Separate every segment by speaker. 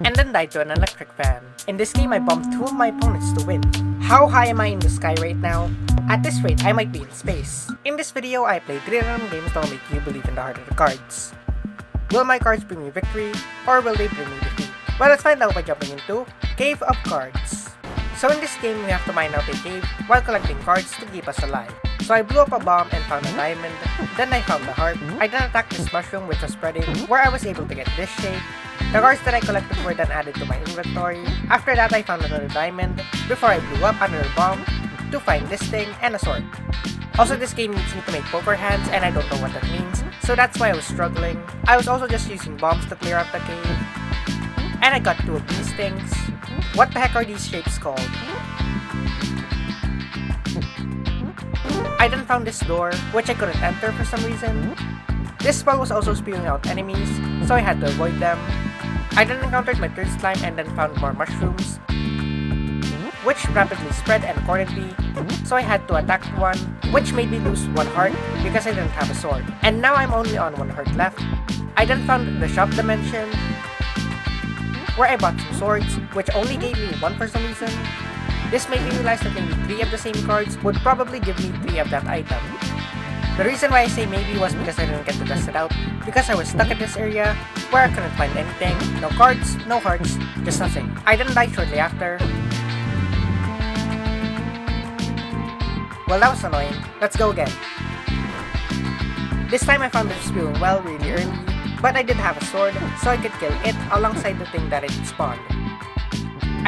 Speaker 1: and then died to an electric fan. In this game, I bumped two of my opponents to win. How high am I in the sky right now? At this rate, I might be in space. In this video, I played 3 random games that will make you believe in the heart of the cards. Will my cards bring me victory, or will they bring me defeat? Well, let's find out by jumping into Cave of Cards. So in this game, we have to mine out a cave while collecting cards to keep us alive. So I blew up a bomb and found a diamond, then I found the heart. I then attacked this mushroom which was spreading, where I was able to get this shape. The cards that I collected were then added to my inventory. After that, I found another diamond, before I blew up another bomb, to find this thing and a sword. Also, this game needs me to make poker hands and I don't know what that means, so that's why I was struggling. I was also just using bombs to clear out the cave. And I got 2 of these things. What the heck are these shapes called? I then found this door, which I couldn't enter for some reason. This spell was also spewing out enemies, so I had to avoid them. I then encountered my 3rd slime and then found more mushrooms, which rapidly spread and cornered me, so I had to attack one, which made me lose 1 heart because I didn't have a sword. And now I'm only on 1 heart left. I then found the shop dimension, where I bought some swords, which only gave me 1 for some reason. This made me realize that maybe 3 of the same cards would probably give me 3 of that item. The reason why I say maybe was because I didn't get to test it out, because I was stuck in this area where I couldn't find anything, no cards, no hearts, just nothing. I then died shortly after. Well, that was annoying. Let's go again. This time I found it spewing well really early, but I did have a sword, so I could kill it alongside the thing that it spawned.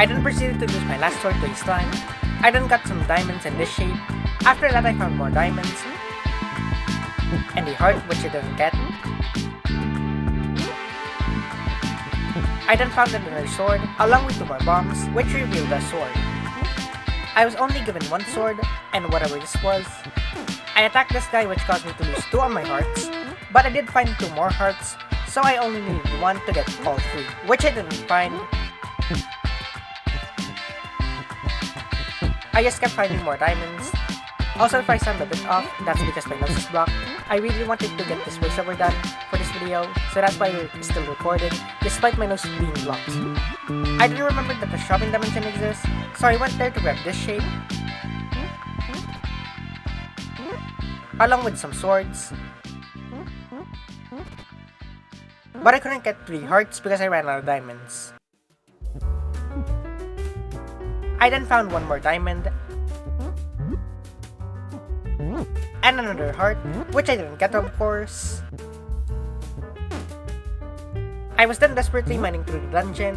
Speaker 1: I then proceeded to use my last sword to waste time. I then got some diamonds in this shape. After that, I found more diamonds, and a heart which I didn't get. I then found another sword, along with 2 more bombs, which revealed the sword. I was only given 1 sword, and whatever this was. I attacked this guy which caused me to lose 2 of my hearts, but I did find 2 more hearts, so I only needed 1 to get all 3, which I didn't find. I just kept finding more diamonds. Also, if I sound a bit off, that's because my nose is blocked. I really wanted to get this voiceover done for this video, so that's why it's still recorded, despite my nose being blocked. I didn't remember that the shopping dimension exists, so I went there to grab this shape, along with some swords. But I couldn't get 3 hearts because I ran out of diamonds. I then found 1 more diamond, and another heart, which I didn't get of course. I was then desperately mining through the dungeon,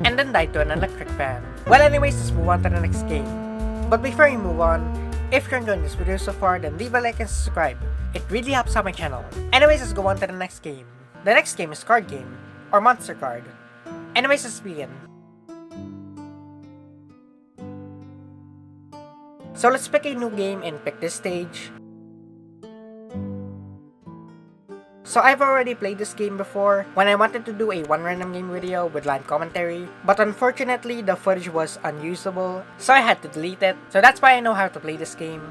Speaker 1: and then died to an electric fan. Well anyways, let's move on to the next game. But before we move on, if you're enjoying this video so far, then leave a like and subscribe. It really helps out my channel. Anyways, let's go on to the next game. The next game is Card Game, or Monster Card. Anyways, let's begin. So let's pick a new game and pick this stage. So I've already played this game before when I wanted to do a 1 random game video with live commentary, but unfortunately the footage was unusable, so I had to delete it. So that's why I know how to play this game.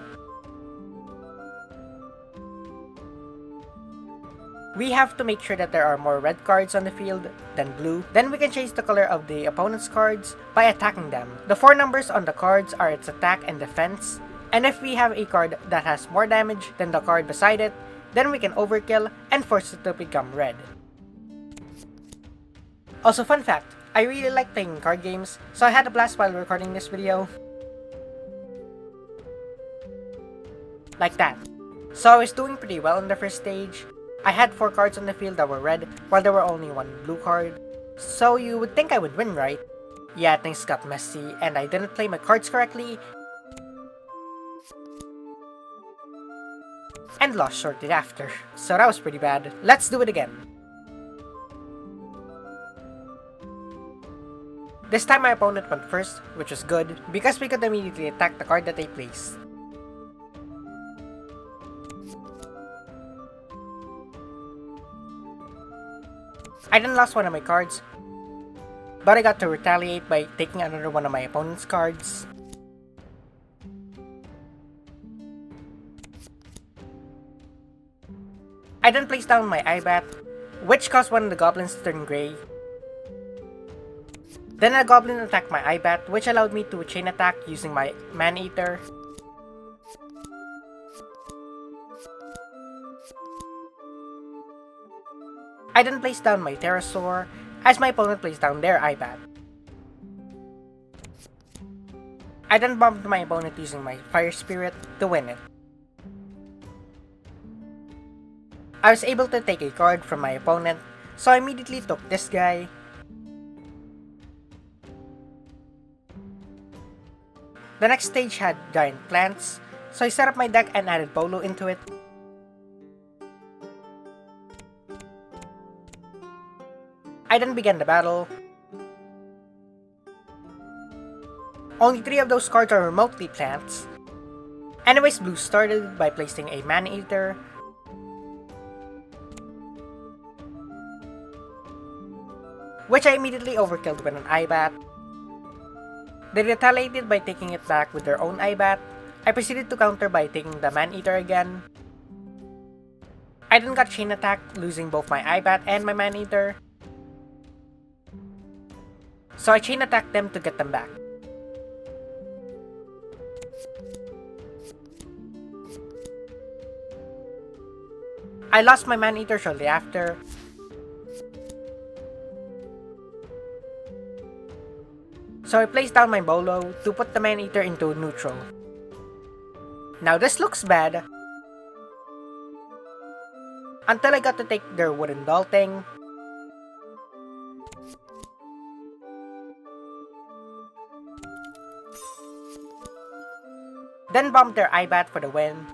Speaker 1: We have to make sure that there are more red cards on the field than blue. Then we can change the color of the opponent's cards by attacking them. The 4 numbers on the cards are its attack and defense. And if we have a card that has more damage than the card beside it, then we can overkill and force it to become red. Also, fun fact, I really like playing card games, so I had a blast while recording this video. Like that. So I was doing pretty well in the first stage. I had 4 cards on the field that were red, while there were only 1 blue card. So you would think I would win, right? Yeah, things got messy, and I didn't play my cards correctly, and lost shortly after. So that was pretty bad. Let's do it again. This time my opponent went first, which was good, because we could immediately attack the card that they placed. I then lost 1 of my cards, but I got to retaliate by taking another 1 of my opponent's cards. I then placed down my eye bat, which caused one of the goblins to turn grey. Then a goblin attacked my Eyebat, which allowed me to chain attack using my Man-Eater. I then placed down my Pterosaur, as my opponent placed down their Eyebat. I then bombed my opponent using my Fire Spirit to win it. I was able to take a card from my opponent, so I immediately took this guy. The next stage had giant plants, so I set up my deck and added Bolo into it. I then began the battle. Only 3 of those cards are remotely plants. Anyways, Blue started by placing a Man-Eater, which I immediately overkilled with an Eyebat. They retaliated by taking it back with their own Eyebat. I proceeded to counter by taking the Man-Eater again. I then got chain attacked, losing both my Eyebat and my Man-Eater. So I chain attacked them to get them back. I lost my Man-Eater shortly after. So I placed down my Bolo to put the Man-Eater into neutral. Now this looks bad, until I got to take their wooden doll thing. Then bombed their Eyebat for the win.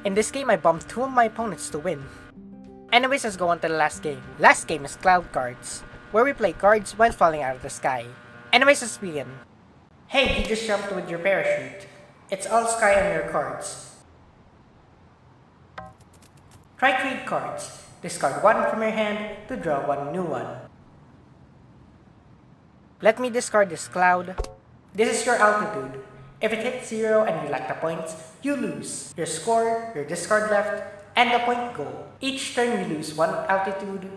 Speaker 1: In this game, I bombed 2 of my opponents to win. Anyways, let's go on to the last game. Last game is Cloud Cards, where we play cards while falling out of the sky. Anyways, let's begin. Hey, you just jumped with your parachute. It's all sky on your cards. Try trade cards. Discard 1 from your hand to draw 1 new one. Let me discard this cloud. This is your altitude. If it hits 0 and you lack the points, you lose. Your score, your discard left, and the point goal. Each turn you lose 1 altitude.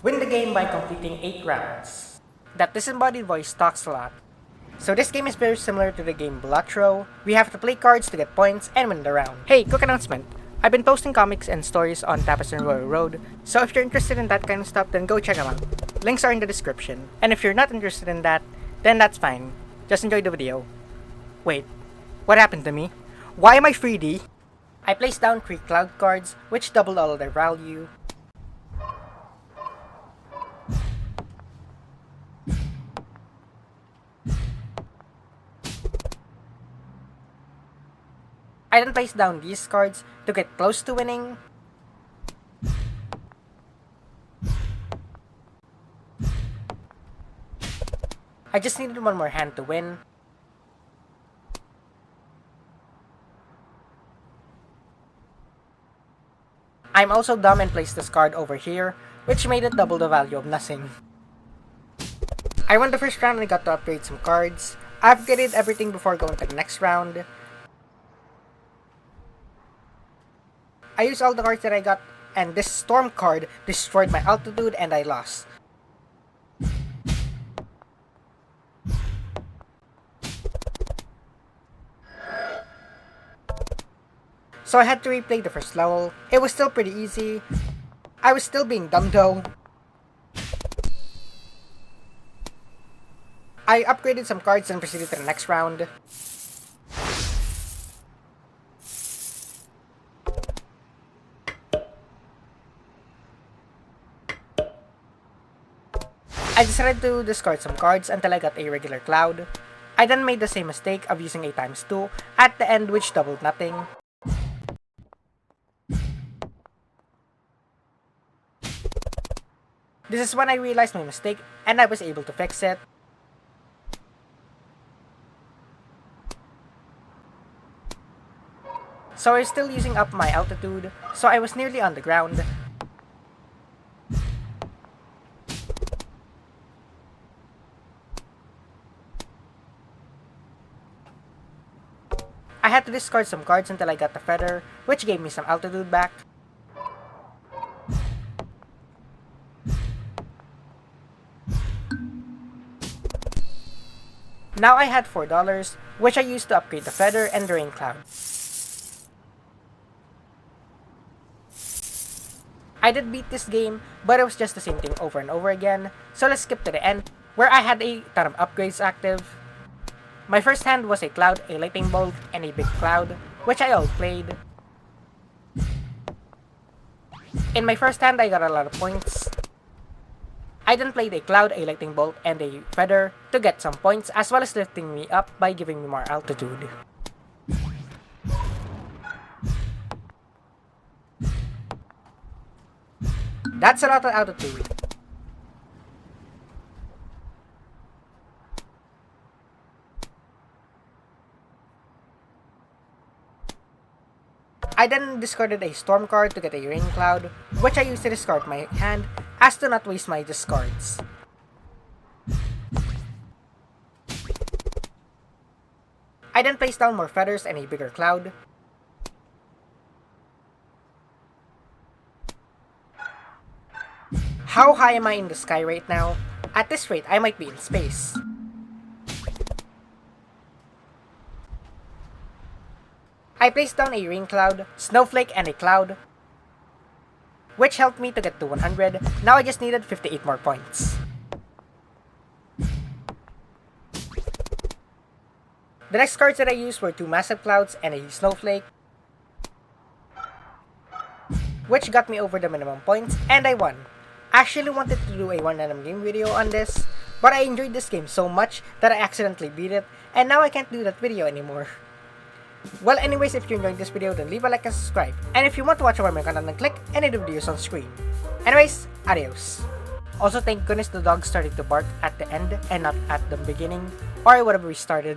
Speaker 1: Win the game by completing 8 rounds. That disembodied voice talks a lot. So this game is very similar to the game Bloodthrow. We have to play cards to get points and win the round. Hey, quick announcement. I've been posting comics and stories on Tapestry Royal Road, so if you're interested in that kind of stuff, then go check them out. Links are in the description. And if you're not interested in that, then that's fine. Just enjoy the video. Wait, what happened to me? Why am I 3D? I placed down 3 cloud cards, which doubled all of their value. I then placed down these cards to get close to winning. I just needed 1 more hand to win. I'm also dumb and placed this card over here, which made it double the value of nothing. I won the first round and I got to upgrade some cards. I upgraded everything before going to the next round. I used all the cards that I got, and this storm card destroyed my altitude and I lost. So I had to replay the first level. It was still pretty easy. I was still being dumb though. I upgraded some cards and proceeded to the next round. I decided to discard some cards until I got a regular cloud. I then made the same mistake of using a ×2 at the end, which doubled nothing. This is when I realized my mistake and I was able to fix it. So I was still using up my altitude, so I was nearly on the ground. I had to discard some cards until I got the feather, which gave me some altitude back. Now I had $4, which I used to upgrade the feather and the rain cloud. I did beat this game, but it was just the same thing over and over again, so let's skip to the end, where I had a ton of upgrades active. My first hand was a cloud, a lightning bolt, and a big cloud, which I all played. In my first hand, I got a lot of points. I then played a cloud, a lightning bolt, and a feather to get some points, as well as lifting me up by giving me more altitude. That's a lot of altitude. I then discarded a storm card to get a rain cloud, which I used to discard my hand as to not waste my discards. I then placed down more feathers and a bigger cloud. How high am I in the sky right now? At this rate, I might be in space. I placed down a rain cloud, snowflake, and a cloud, which helped me to get to 100. Now I just needed 58 more points. The next cards that I used were 2 massive clouds and a snowflake, which got me over the minimum points, and I won. I actually wanted to do a 1 random game video on this, but I enjoyed this game so much that I accidentally beat it, and now I can't do that video anymore. Well, anyways, if you enjoyed this video, then leave a like and subscribe. And if you want to watch more of my content, then click any of the videos on screen. Anyways, adios. Also, thank goodness the dog started to bark at the end and not at the beginning, or I would have restarted.